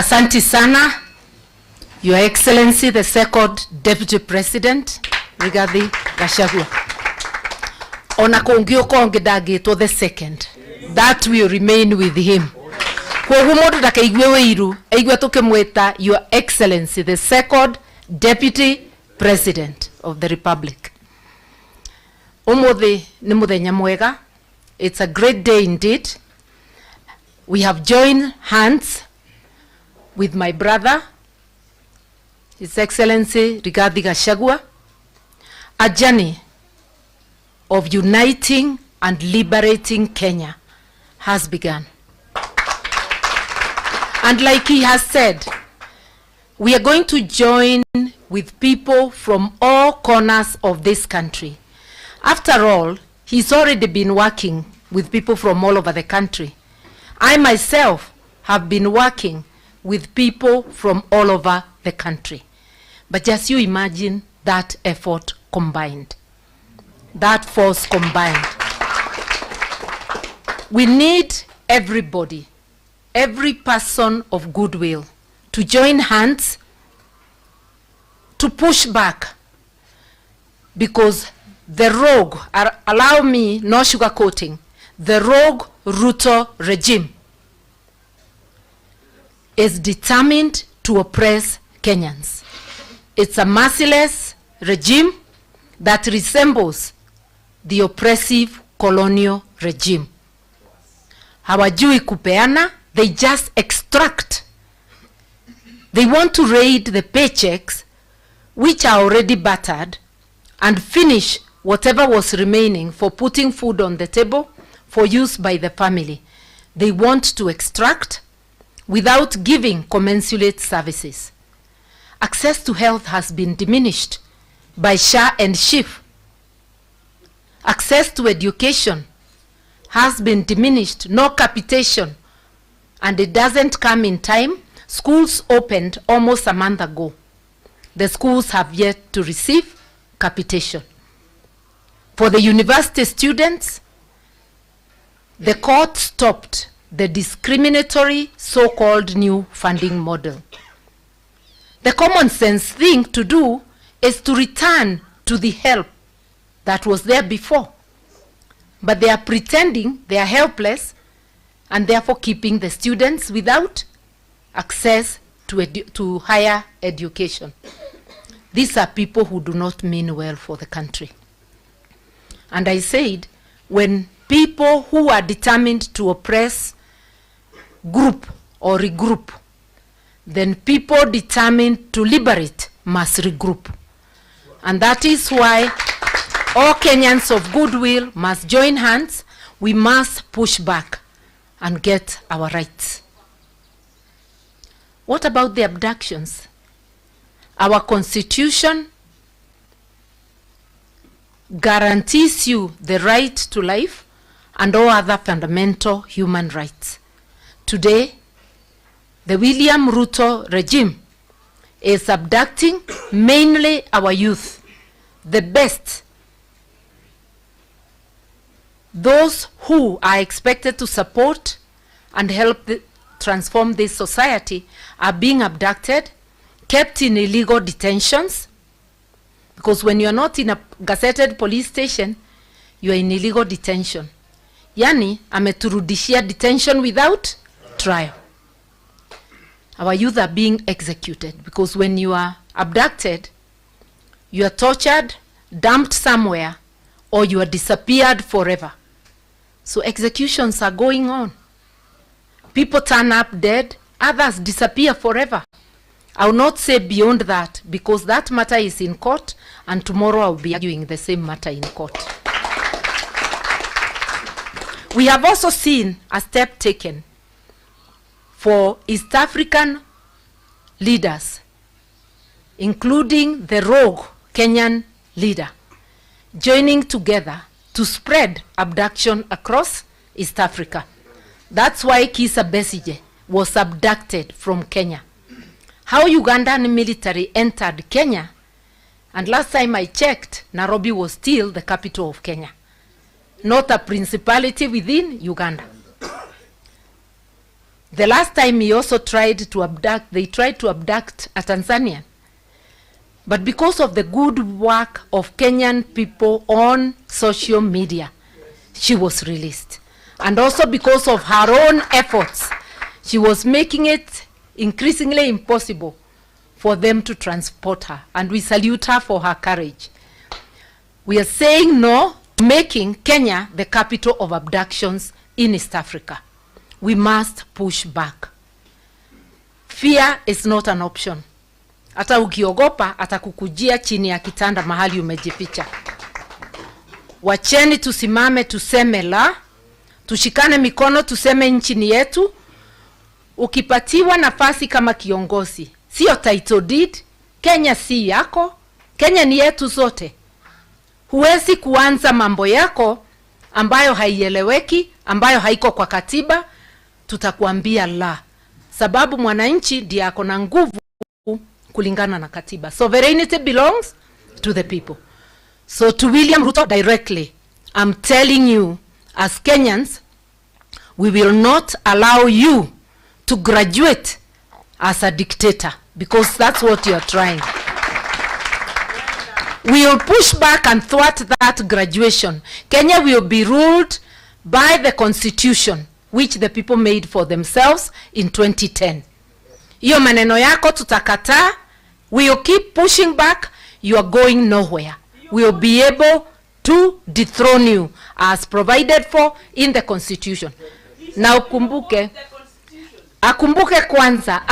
Asante sana, Your Excellency, the second Deputy President, Rigathi Gachagua. Ona kongio kongedagito the second. That will remain with him. Kwa humodu dakaigwe weiru, aigwe tukemweta Your Excellency, the second Deputy President of the Republic. Umuthi ni muthenya mwega. It's a great day indeed. We have joined hands with my brother, His Excellency Rigathi Gachagua, a journey of uniting and liberating Kenya has begun. And like he has said, we are going to join with people from all corners of this country. After all, he's already been working with people from all over the country. I myself have been working with people from all over the country. But just you imagine that effort combined, that force combined. We need everybody, every person of goodwill, to join hands to push back, because the rogue, allow me no sugarcoating, the rogue Ruto regime is determined to oppress Kenyans. It's a merciless regime that resembles the oppressive colonial regime. Hawajui kupeana, they just extract. They want to raid the paychecks, which are already battered, and finish whatever was remaining for putting food on the table for use by the family. They want to extract without giving commensurate services. Access to health has been diminished by SHA and SHIF. Access to education has been diminished, no capitation, and it doesn't come in time. Schools opened almost a month ago. The schools have yet to receive capitation. For the university students, the court stopped the discriminatory so-called new funding model. The common sense thing to do is to return to the help that was there before. But they are pretending they are helpless and therefore keeping the students without access to higher education. These are people who do not mean well for the country. And I said, when people who are determined to oppress group or regroup, then people determined to liberate must regroup. And that is why all Kenyans of goodwill must join hands. We must push back and get our rights. What about the abductions? Our constitution guarantees you the right to life and all other fundamental human rights. Today, the William Ruto regime is abducting mainly our youth, the best, those who are expected to support and help transform this society are being abducted, kept in illegal detentions, because when you're not in a gazetted police station, you are in illegal detention. Yani, ameturudishia detention without trial. Our youth are being executed because when you are abducted, you are tortured, dumped somewhere, or you are disappeared forever. So executions are going on. People turn up dead, others disappear forever. I will not say beyond that, because that matter is in court, and tomorrow I will be arguing the same matter in court. We have also seen a step taken for East African leaders, including the rogue Kenyan leader, joining together to spread abduction across East Africa. That's why Kizza Besigye was abducted from Kenya. How Ugandan military entered Kenya, and last time I checked, Nairobi was still the capital of Kenya, not a principality within Uganda. The last time he also tried to abduct, they tried to abduct a Tanzanian. But because of the good work of Kenyan people on social media, she was released. And also because of her own efforts, she was making it increasingly impossible for them to transport her. And we salute her for her courage. We are saying no to making Kenya the capital of abductions in East Africa. We must push back. Fear is not an option. Hata ukiogopa atakukujia chini ya kitanda mahali umejificha. Wacheni tusimame tuseme la, tushikane mikono tuseme nchi ni yetu. Ukipatiwa nafasi kama kiongozi, sio title deed, Kenya si yako, Kenya ni yetu zote. Huwezi kuanza mambo yako ambayo haieleweki, ambayo haiko kwa katiba, tutakuambia la. Sababu mwananchi ndiye ako na nguvu kulingana na katiba. Sovereignty belongs to the people. So to William Ruto directly, I'm telling you, as Kenyans, we will not allow you to graduate as a dictator, because that's what you're trying. We will push back and thwart that graduation. Kenya will be ruled by the constitution which the people made for themselves in 2010. Iyo maneno yako tutakataa. We will keep pushing back. You are going nowhere. We will be able to dethrone you as provided for in the constitution. Na akumbuke kwanza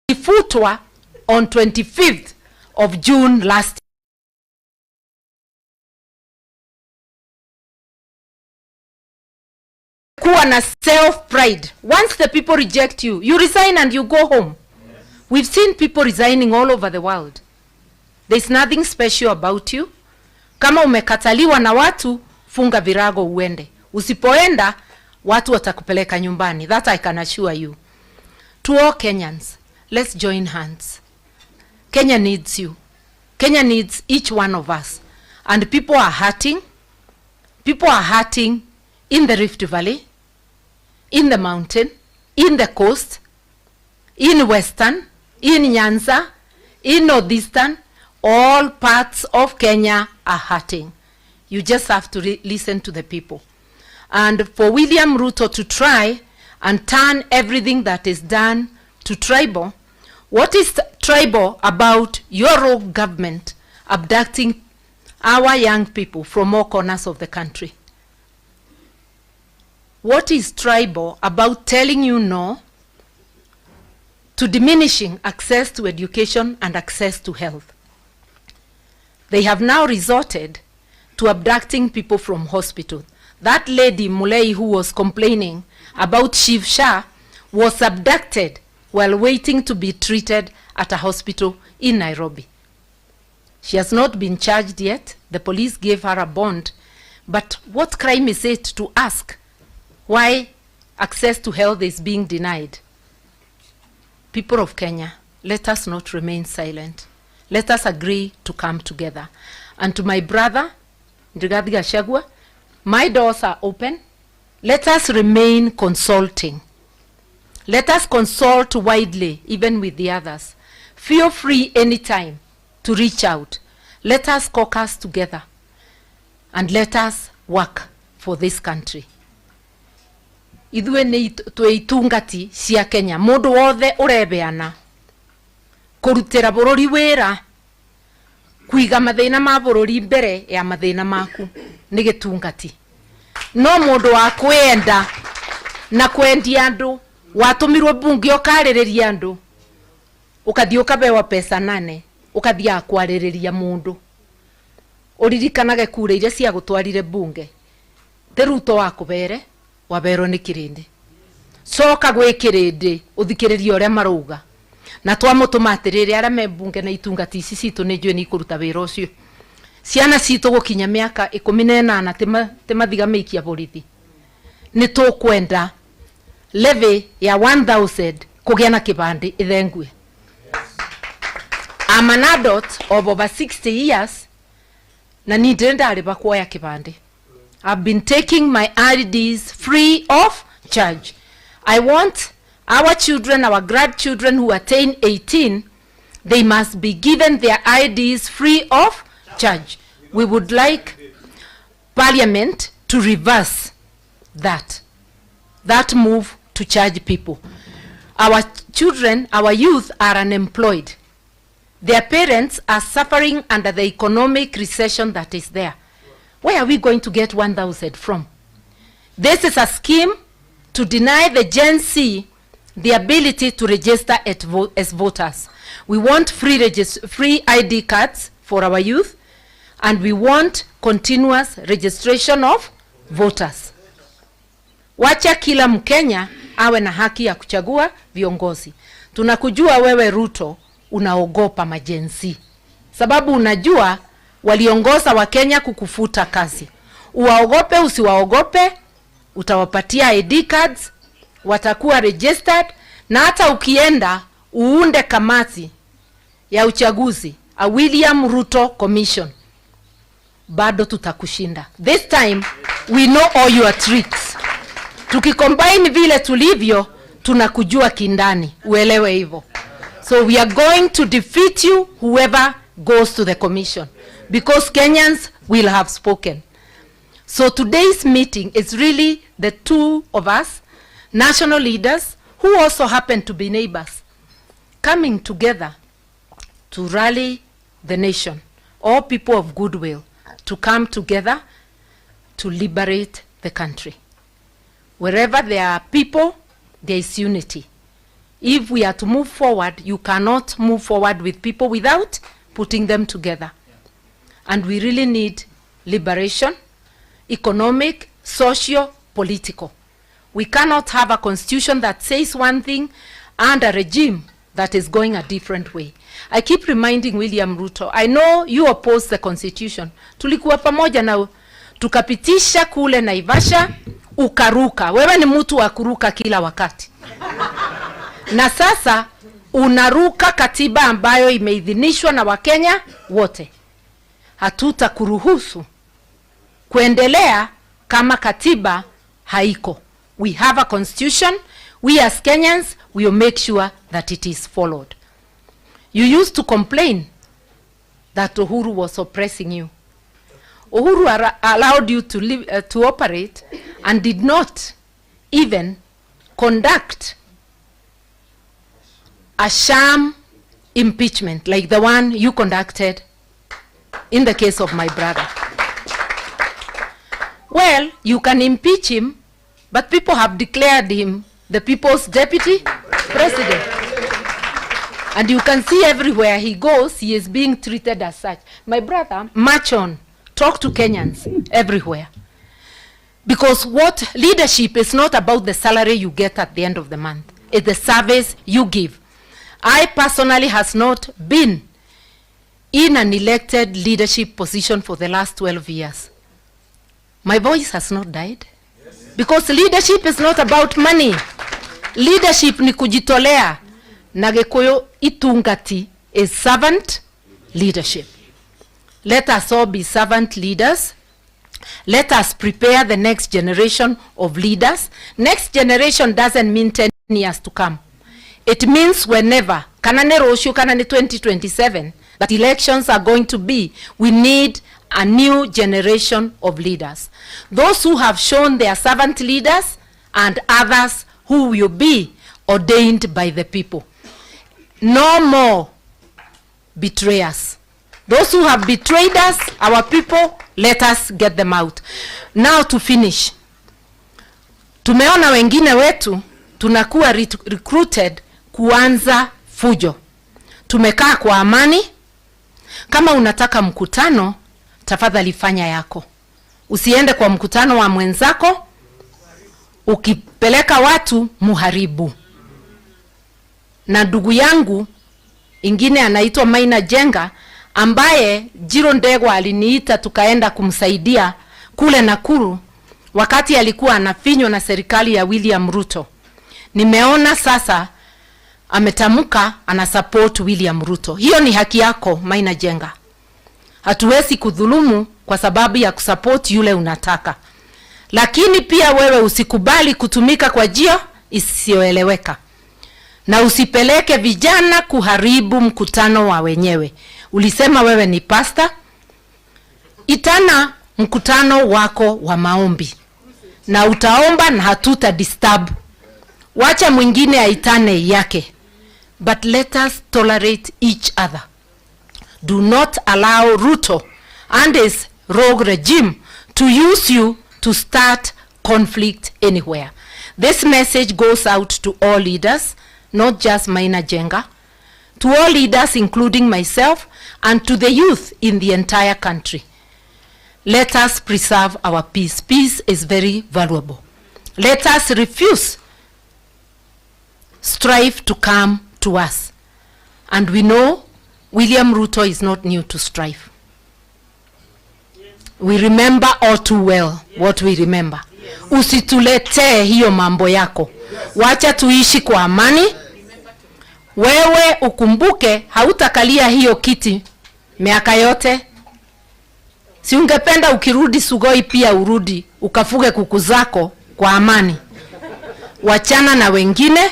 alifutwa on 25th of June last year. Kuwa na self-pride. Once the people reject you, you resign and you go home. We've seen people resigning all over the world. There's nothing special about you. Kama umekataliwa na watu, funga virago uende. Usipoenda, watu watakupeleka nyumbani. That I can assure you. To all Kenyans, let's join hands. Kenya needs you. Kenya needs each one of us. And people are hurting. People are hurting in the Rift Valley, in the mountain, in the coast, in Western, in Nyanza, in Northeastern. All parts of Kenya are hurting. You just have to listen to the people. And for William Ruto to try and turn everything that is done to tribal, what is tribal about your rogue government abducting our young people from all corners of the country? What is tribal about telling you no to diminishing access to education and access to health? They have now resorted to abducting people from hospital. That lady Mulei who was complaining about Shiv Shah was abducted while waiting to be treated at a hospital in Nairobi. She has not been charged yet. The police gave her a bond. But what crime is it to ask why access to health is being denied? People of Kenya, let us not remain silent. Let us agree to come together. And to my brother, Gachagua, my doors are open. Let us remain consulting. Let us consult widely, even with the others. Feel free anytime to reach out. Let us caucus together and let us work for this country. Idue ni tuitungati cia Kenya. Mundu wothe urebeana kurutira bururi wira kuiga mathina ma bururi mbere ya mathina maku ni gitungati. No mundu wa kwenda na kwendia andu watumirwo bunge ukaririria andu ukathii ukabewa pesa 8 ukathia kwaririria mundu uririkanage kure iria cia gutwarire bunge te Ruto wakubere wabero ni kirindi soka gwe kirindi uthikiriria uria maruga na twamutumatirire ara membunge na itungati ici citu ni njwe ni kuruta wira ucio ciana citu gukinya miaka 18 temathiga meikia borithi ni tukwenda levy ya 1000 kugia na kibandi ithengue I'm an adult of over 60 years. Na nidenda alibakuwa kibande. I've been taking my IDs free of charge. I want our children, our grandchildren who attain 18, they must be given their IDs free of charge. We would like Parliament to reverse that move to charge people. Our children, our youth are unemployed. Their parents are suffering under the economic recession that is there. Where are we going to get 1,000 from? This is a scheme to deny the Gen Z the ability to register as voters. We want free ID cards for our youth, and we want continuous registration of voters. Wacha kila Mkenya awe na haki ya kuchagua viongozi. Tunakujua wewe Ruto unaogopa majenzi, sababu unajua waliongoza wa Kenya kukufuta kazi. Uwaogope usiwaogope, utawapatia ID cards, watakuwa registered, na hata ukienda uunde kamati ya uchaguzi, a William Ruto Commission, bado tutakushinda. This time we know all your tricks. Tukicombine vile tulivyo, tunakujua kindani, uelewe hivyo. So we are going to defeat you, whoever goes to the commission, because Kenyans will have spoken. So today's meeting is really the two of us, national leaders, who also happen to be neighbors, coming together to rally the nation, all people of goodwill, to come together to liberate the country. Wherever there are people, there is unity. If we are to move forward, you cannot move forward with people without putting them together. And we really need liberation, economic, social, political. We cannot have a constitution that says one thing and a regime that is going a different way. I keep reminding William Ruto, I know you oppose the constitution. Tulikuwa pamoja na tukapitisha kule Naivasha, ukaruka. Wewe ni mtu wa kuruka kila wakati. Na sasa unaruka katiba ambayo imeidhinishwa na Wakenya wote. Hatutakuruhusu kuendelea kama katiba haiko. We have a constitution. We as Kenyans will make sure that it is followed. You used to complain that Uhuru was oppressing you. Uhuru allowed you to live, to operate, and did not even conduct a sham impeachment like the one you conducted in the case of my brother. Well, you can impeach him, but people have declared him the people's deputy president. And you can see everywhere he goes, he is being treated as such. My brother, march on, talk to Kenyans everywhere. Because what leadership is not about the salary you get at the end of the month. It's the service you give. I personally has not been in an elected leadership position for the last 12 years. My voice has not died. Because leadership is not about money. Leadership ni kujitolea. Nagekoyo itungati is servant leadership. Let us all be servant leaders. Let us prepare the next generation of leaders. Next generation doesn't mean 10 years to come. It means whenever, kanane roshu kanane 2027, that elections are going to be, we need a new generation of leaders. Those who have shown their servant leaders, and others who will be ordained by the people. No more betrayers. Those who have betrayed us, our people, let us get them out. Now to finish. Tumeona wengine wetu tunakuwa recruited kuanza fujo. Tumekaa kwa amani. Kama unataka mkutano, tafadhali fanya yako. Usiende kwa mkutano wa mwenzako, ukipeleka watu muharibu. Na ndugu yangu ingine anaitwa Maina Jenga, ambaye Jiro Ndegwa aliniita tukaenda kumsaidia kule Nakuru wakati alikuwa anafinywa na serikali ya William Ruto. Nimeona sasa ametamuka ana support William Ruto. Hiyo ni haki yako, Maina Jenga. Hatuwezi kudhulumu kwa sababu ya kusupport yule unataka. Lakini pia wewe usikubali kutumika kwa njia isiyoeleweka. Na usipeleke vijana kuharibu mkutano wa wenyewe. Ulisema wewe ni pastor. Itana mkutano wako wa maombi. Na utaomba na hatuta disturb. Wacha mwingine aitane yake. But let us tolerate each other. Do not allow Ruto and his rogue regime to use you to start conflict anywhere. This message goes out to all leaders, not just Maina Jenga, to all leaders including myself, and to the youth in the entire country. Let us preserve our peace. Peace is very valuable. Let us refuse strife to come to us. And we know William Ruto is not new to strife. We remember all too well what we remember. Usitulete hiyo mambo yako. Wacha tuishi kwa amani. Wewe ukumbuke hautakalia hiyo kiti miaka yote. Si ungependa ukirudi Sugoi pia urudi ukafuge kuku zako kwa amani. Wachana na wengine.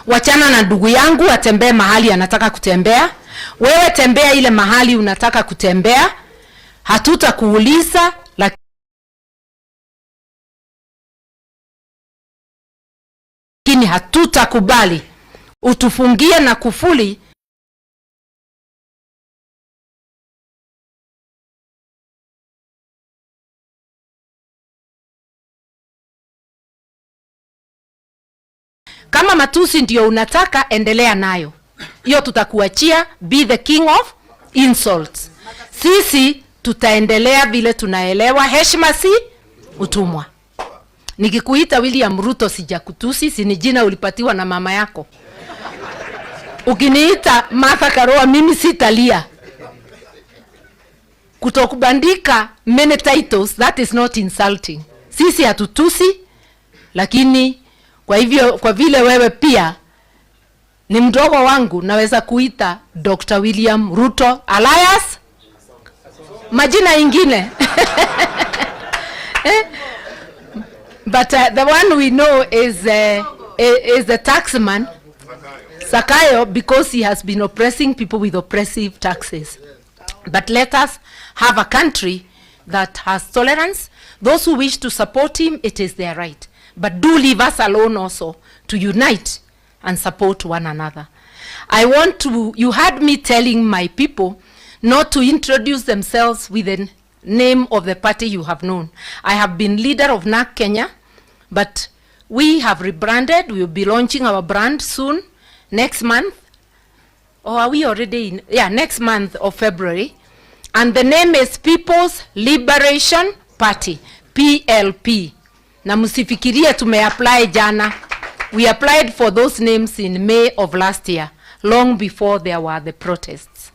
Wachana na ndugu yangu atembee mahali anataka kutembea. Wewe tembea ile mahali unataka kutembea. Hatutakuuliza, lakini hatutakubali utufungie na kufuli kama matusi ndio unataka, endelea nayo. Hiyo tutakuachia. Be the king of insults. Sisi tutaendelea vile tunaelewa heshima si utumwa. Nikikuita William Ruto sijakutusi, si ni jina ulipatiwa na mama yako. Ukiniita Martha Karua mimi sitalia. Kutokubandika many titles, that is not insulting. Sisi hatutusi, lakini kwa hivyo kwa vile wewe pia ni mdogo wangu, naweza kuita Dr. William Ruto alias majina ingine. But the one we know is the taxman Sakayo, because he has been oppressing people with oppressive taxes. But let us have a country that has tolerance. Those who wish to support him, it is their right. But do leave us alone also to unite and support one another. I want to, you heard me telling my people not to introduce themselves with the name of the party you have known. I have been leader of NAC Kenya, but we have rebranded. We will be launching our brand soon, next month. Or are we already in? Yeah, next month of February. And the name is People's Liberation Party, PLP. Na musifikiria tume-apply jana. We applied for those names in May of last year, long before there were the protests.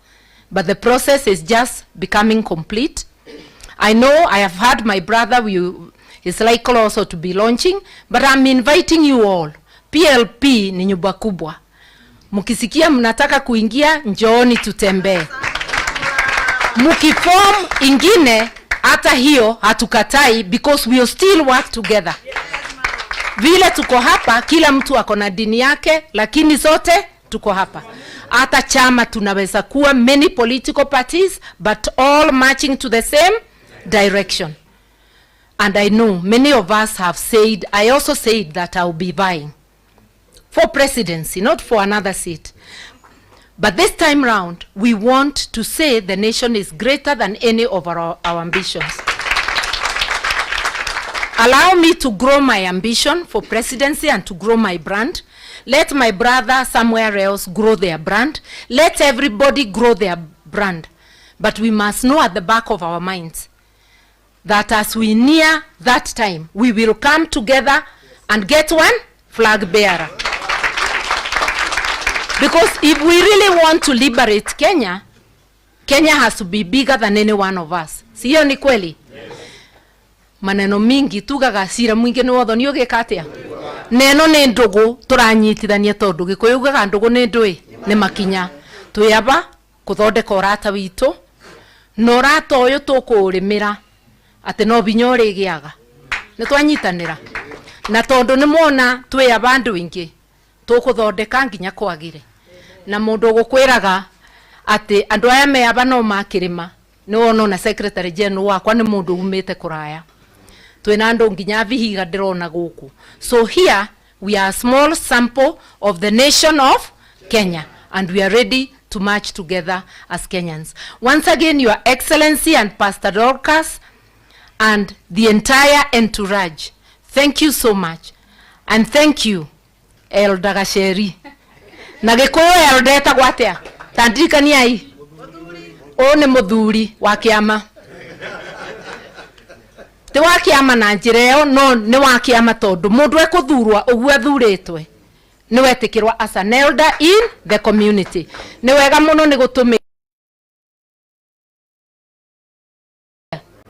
But the process is just becoming complete. I know I have heard my brother is likely also to be launching, but I'm inviting you all. PLP ni nyumba kubwa. Mukisikia mnataka kuingia, njooni tutembee. Mukiform ingine, hata hiyo hatukatai, because we will still work together. Vile tuko hapa, kila mtu ako na dini yake, lakini zote tuko hapa. Hata chama tunaweza kuwa many political parties, but all marching to the same direction. And I know many of us have said, I also said that I'll be vying for presidency, not for another seat. But this time round, we want to say the nation is greater than any of our ambitions. Allow me to grow my ambition for presidency and to grow my brand. Let my brother somewhere else grow their brand. Let everybody grow their brand. But we must know at the back of our minds that as we near that time, we will come together and get one flag bearer. Because if we really want to liberate Kenya, Kenya has to be bigger than any one of us. Siyo ni kweli? Yes. Maneno mingi tuga gasira mwingi ni wotho ni ugikatia. neno nä ndågå tå ranyitithania tondå gä kå yå ugaga ndågå nä ndå nä makinya twä aba kå thondeka å rata witå na å rata å yå tå kå rä mä ra atä no binya å rä gä aga nä twanyitanä ra na tondå nä mwona twä aba andå ingä tå kå thondeka nginya kwagä re na må ndå gå kwä raga atä andå aya me aba no makä rä ma nä wona na secretary general wakwa nä må ndå umä te kå raya twina ndo nginya vihiga ndirona guku. So here we are a small sample of the nation of Kenya and we are ready to march together as Kenyans. Once again, Your Excellency and Pastor Dorcas and the entire entourage, thank you so much. And thank you, Elder Gacheri. Nagikuyu Elder etagwo atia? Tandikaniai. O ni muthuri wa kiama. Te wakiama na njireo no ni wakiama tondu mundu ekuthurwa uguo athuritwe ni wetikirwa as an elder in the community. Ni wega muno ni gutumi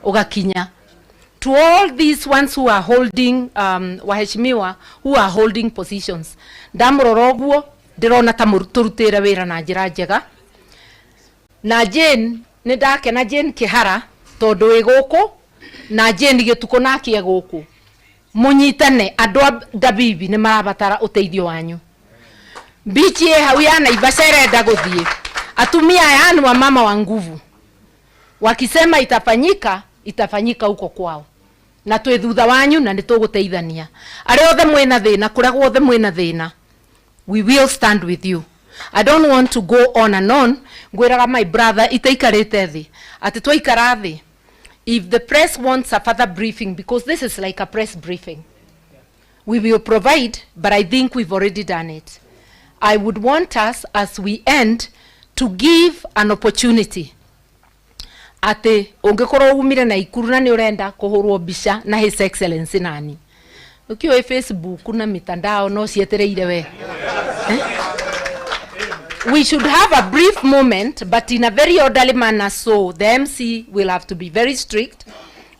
ugakinya to all these ones who are holding waheshimiwa who are holding positions. Ndamurora uguo ndirona ta turutire wira na njira njega na Jane ni ndakena Jane Kihara tondu wi guku na Jane gituko nakie guku munyitane andu dabibi ni marabatara uteithio wanyu bichi hau ya Naivasha irenda guthie atumia yani wa mama wa nguvu wakisema itafanyika huko kwao na twi thutha wanyu na nituguteithania ari othe mwena thina kuria guothe mwena thina we will stand with you. I don't want to go on and on ngwiraga my brother itaikarite thi ati twaikara thi. If the press wants a further briefing, because this is like a press briefing, we will provide, but I think we've already done it. I would want us, as we end, to give an opportunity. Ate, ungekoro umire na ikuru na ni urenda kuhurwo bisha na His Excellency nani. Ukiwa Facebook, kuna mitandao, no sietereire we. We should have a brief moment, but in a very orderly manner, so the MC will have to be very strict.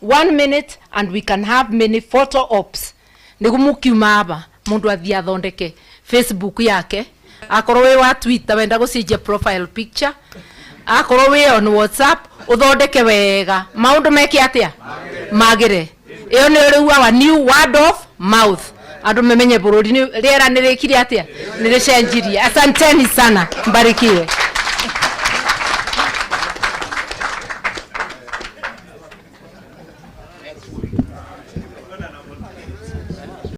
1 minute, and we can have many photo ops. Nigumukiuma aba mundu athia athondeke Facebook yake, akorwo we wa Twitter wenda gucenjia profile picture, akorwo we on WhatsApp uthondeke wega maundu meke atia magire. Iyo ni riu wa new word of mouth. Andu memenye bururi ni riera ni rikiri atia ni ricenjirie. Asanteni sana, mbarikiwe.